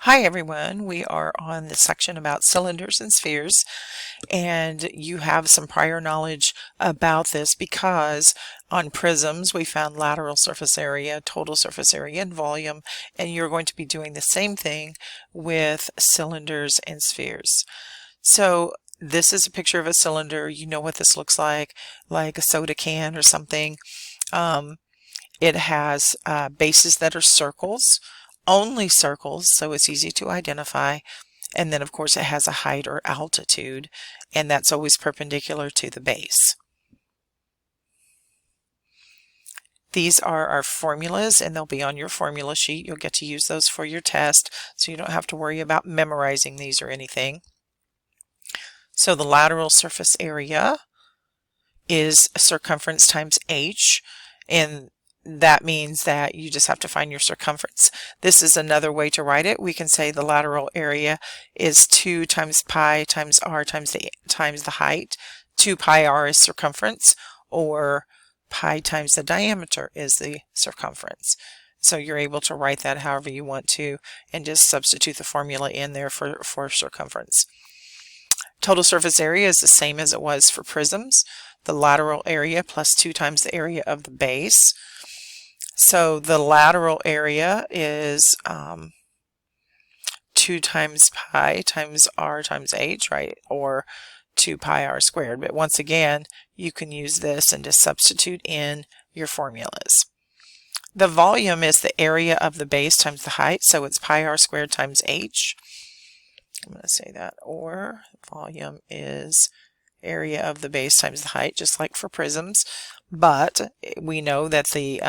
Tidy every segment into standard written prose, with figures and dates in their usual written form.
Hi everyone, we are on the section about cylinders and spheres, and you have some prior knowledge about this because on prisms we found lateral surface area, total surface area, and volume, and you're going to be doing the same thing with cylinders and spheres. So this is a picture of a cylinder. You know what this looks like a soda can or something. It has bases that are circles, only circles, so it's easy to identify. And then, of course, it has a height or altitude, and that's always perpendicular to the base. These are our formulas, and they'll be on your formula sheet. You'll get to use those for your test, so you don't have to worry about memorizing these or anything. So the lateral surface area is circumference times h, and that means that you just have to find your circumference. This is another way to write it. We can say the lateral area is 2 times pi times r times the height. 2 pi r is circumference, or pi times the diameter is the circumference. So you're able to write that however you want to and just substitute the formula in there for circumference. Total surface area is the same as it was for prisms. The lateral area plus 2 times the area of the base. So the lateral area is 2 times pi times r times h, right? Or 2 pi r squared. But once again, you can use this and just substitute in your formulas. The volume is the area of the base times the height, so it's pi r squared times h. I'm going to say that. Or volume is area of the base times the height, just like for prisms. But we know that the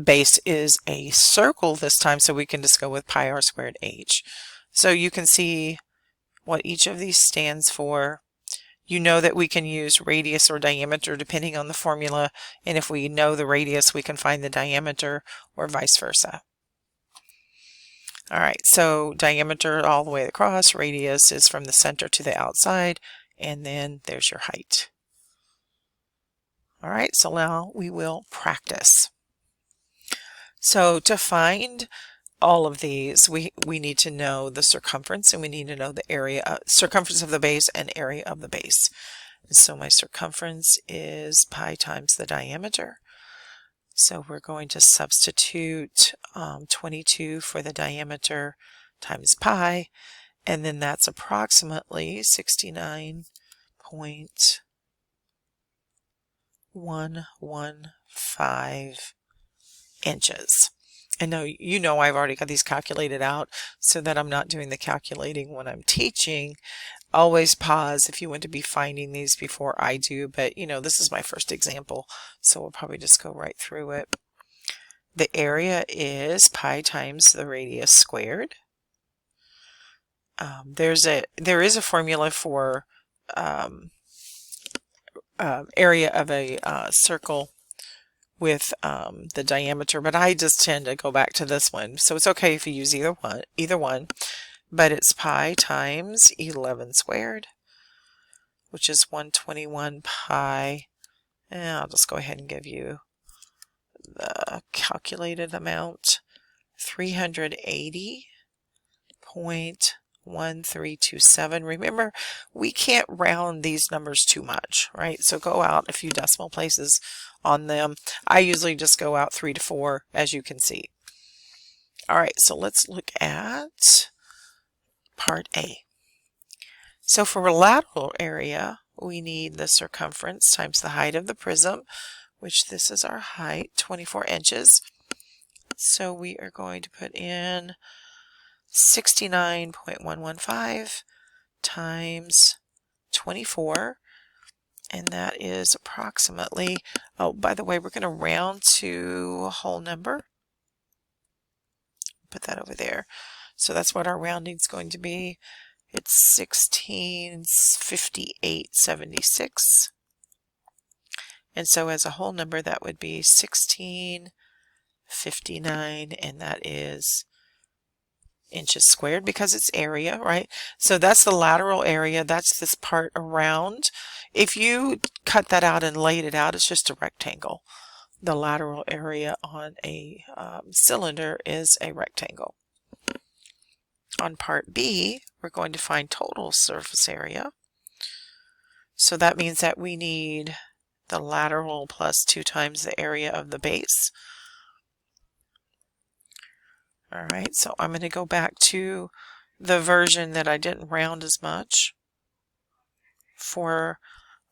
base is a circle this time, so we can just go with pi r squared h. So you can see what each of these stands for. You know that we can use radius or diameter depending on the formula, and if we know the radius we can find the diameter, or vice versa. Alright, so diameter all the way across, radius is from the center to the outside, and then there's your height. Alright, so now we will practice. So to find all of these, we need to know the circumference, and we need to know the area, circumference of the base and area of the base. And so my circumference is pi times the diameter. So we're going to substitute 22 for the diameter times pi, and then that's approximately 69.115 inches. And now you know I've already got these calculated out so that I'm not doing the calculating when I'm teaching. Always pause if you want to be finding these before I do, but you know, this is my first example, so we'll probably just go right through it. The area is pi times the radius squared. There is a formula for area of a circle with the diameter, but I just tend to go back to this one. So it's okay if you use either one, but it's pi times 11 squared, which is 121 pi, and I'll just go ahead and give you the calculated amount, 380.1327. Remember, we can't round these numbers too much, right? So go out a few decimal places on them. I usually just go out 3 to 4, as you can see. All right, so let's look at part A. So for a lateral area, we need the circumference times the height of the prism, which this is our height, 24 inches. So we are going to put in 69.115 times 24, and that is approximately, oh, by the way, we're going to round to a whole number. Put that over there. So that's what our rounding is going to be. It's 1658.76. And so as a whole number, that would be 1659, and that is inches squared because it's area, right? So that's the lateral area. That's this part around. If you cut that out and laid it out, it's just a rectangle. The lateral area on a cylinder is a rectangle. On part B, we're going to find total surface area. So that means that we need the lateral plus 2 times the area of the base. All right, so I'm going to go back to the version that I didn't round as much. For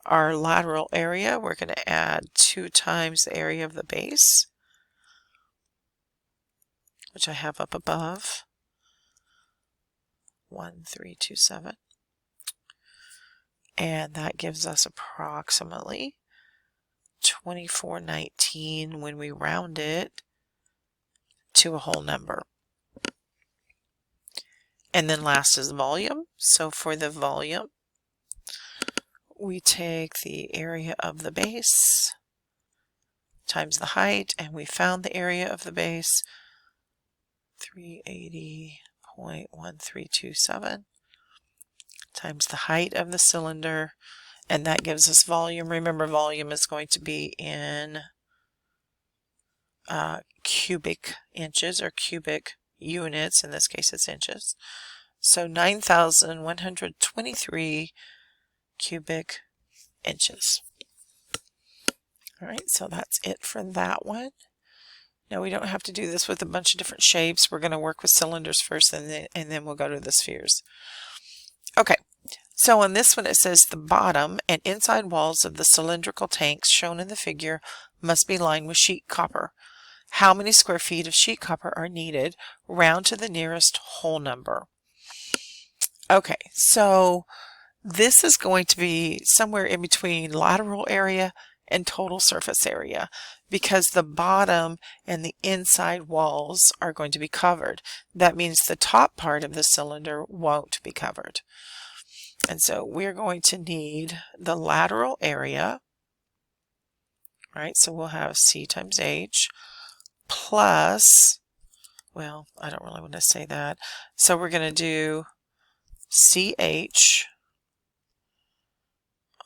our lateral area, we're going to add 2 times the area of the base, which I have up above, 1327. And that gives us approximately 2419 when we round it to a whole number. And then last is volume. So for the volume, we take the area of the base times the height, and we found the area of the base, 380.1327, times the height of the cylinder, and that gives us volume. Remember, volume is going to be in cubic inches or cubic units. In this case, it's inches. So 9,123 cubic inches. All right, so that's it for that one. Now we don't have to do this with a bunch of different shapes. We're going to work with cylinders first, and then we'll go to the spheres. Okay, so on this one it says the bottom and inside walls of the cylindrical tanks shown in the figure must be lined with sheet copper. How many square feet of sheet copper are needed? Round to the nearest whole number. Okay, so this is going to be somewhere in between lateral area and total surface area, because the bottom and the inside walls are going to be covered. That means the top part of the cylinder won't be covered. And so we're going to need the lateral area, right? So we'll have C times H plus, well, I don't really want to say that. So we're going to do CH,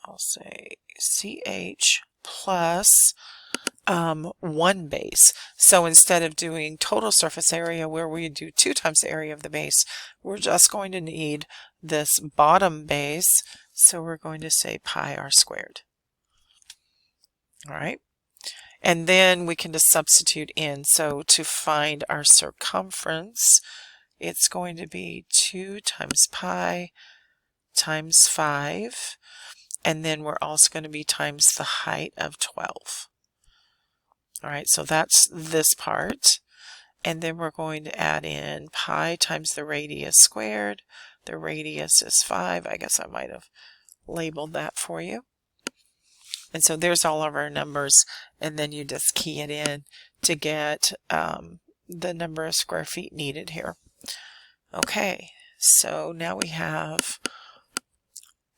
I'll say CH plus 1 base. So instead of doing total surface area where we do 2 times the area of the base, we're just going to need this bottom base. So we're going to say pi r squared. All right. And then we can just substitute in. So to find our circumference, it's going to be 2 times pi times 5. And then we're also going to be times the height of 12. All right, so that's this part. And then we're going to add in pi times the radius squared. The radius is 5. I guess I might have labeled that for you. And so there's all of our numbers. And then you just key it in to get the number of square feet needed here. Okay, so now we have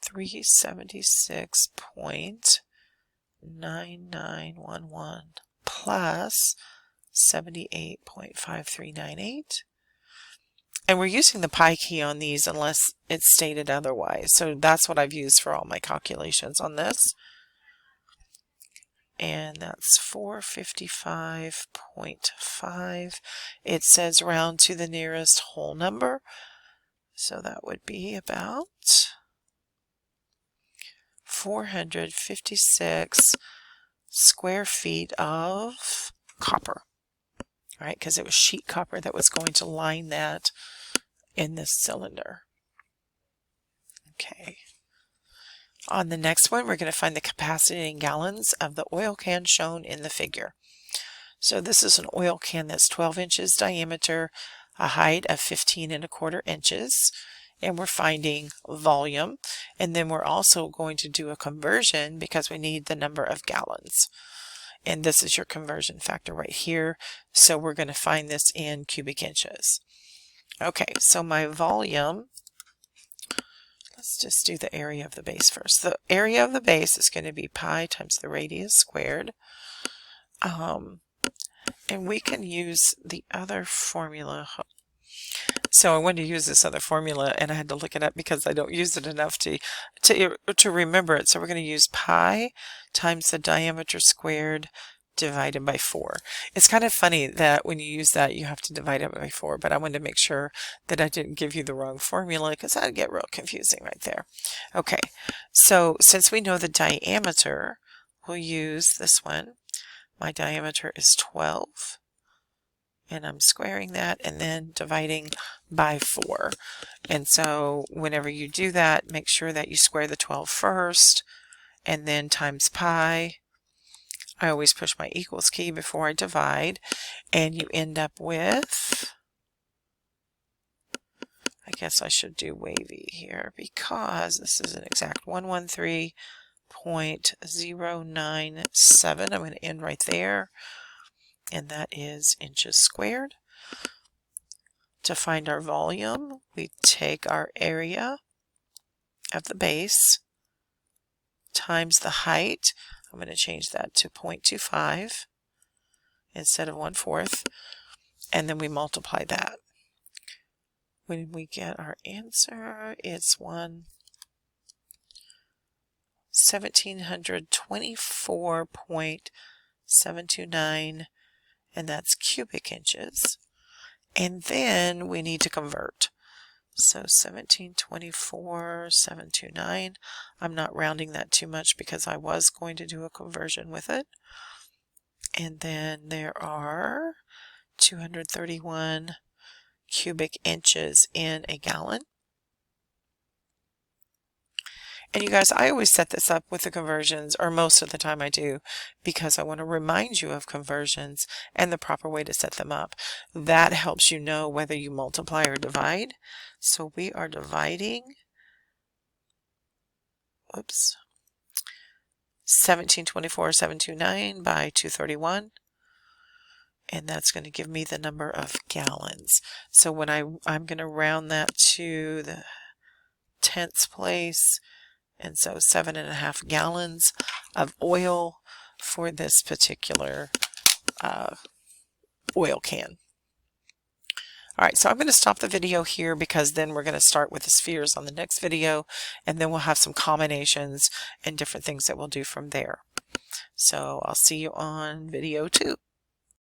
376.9911 plus 78.5398. And we're using the pi key on these unless it's stated otherwise. So that's what I've used for all my calculations on this. And that's 455.5. It says round to the nearest whole number. So that would be about 456 square feet of copper, right? Because it was sheet copper that was going to line that in this cylinder. Okay. On the next one, we're going to find the capacity in gallons of the oil can shown in the figure. So this is an oil can that's 12 inches diameter, a height of 15¼ inches. And we're finding volume, and then we're also going to do a conversion because we need the number of gallons. And this is your conversion factor right here. So we're going to find this in cubic inches. Okay, so my volume, let's just do the area of the base first. The area of the base is going to be pi times the radius squared. And we can use the other formula. So I wanted to use this other formula, and I had to look it up because I don't use it enough to remember it. So we're going to use pi times the diameter squared divided by 4. It's kind of funny that when you use that you have to divide it by 4, but I wanted to make sure that I didn't give you the wrong formula because that'd get real confusing right there. Okay, so since we know the diameter, we'll use this one. My diameter is 12, and I'm squaring that and then dividing by 4. And so whenever you do that, make sure that you square the 12 first and then times pi. I always push my equals key before I divide, and you end up with, I guess I should do wavy here because this is an exact 113.097. I'm going to end right there, and that is inches squared. To find our volume, we take our area of the base times the height. I'm going to change that to 0.25 instead of 1/4, and then we multiply that. When we get our answer, it's 1724.729, and that's cubic inches. And then we need to convert. So 1724.729. I'm not rounding that too much because I was going to do a conversion with it. And then there are 231 cubic inches in a gallon. And you guys, I always set this up with the conversions, or most of the time I do, because I want to remind you of conversions and the proper way to set them up. That helps you know whether you multiply or divide. So we are dividing, 1724.729 by 231. And that's going to give me the number of gallons. So when I'm going to round that to the tenths place, and so 7.5 gallons of oil for this particular oil can. Alright, so I'm going to stop the video here because then we're going to start with the spheres on the next video, and then we'll have some combinations and different things that we'll do from there. So I'll see you on video 2.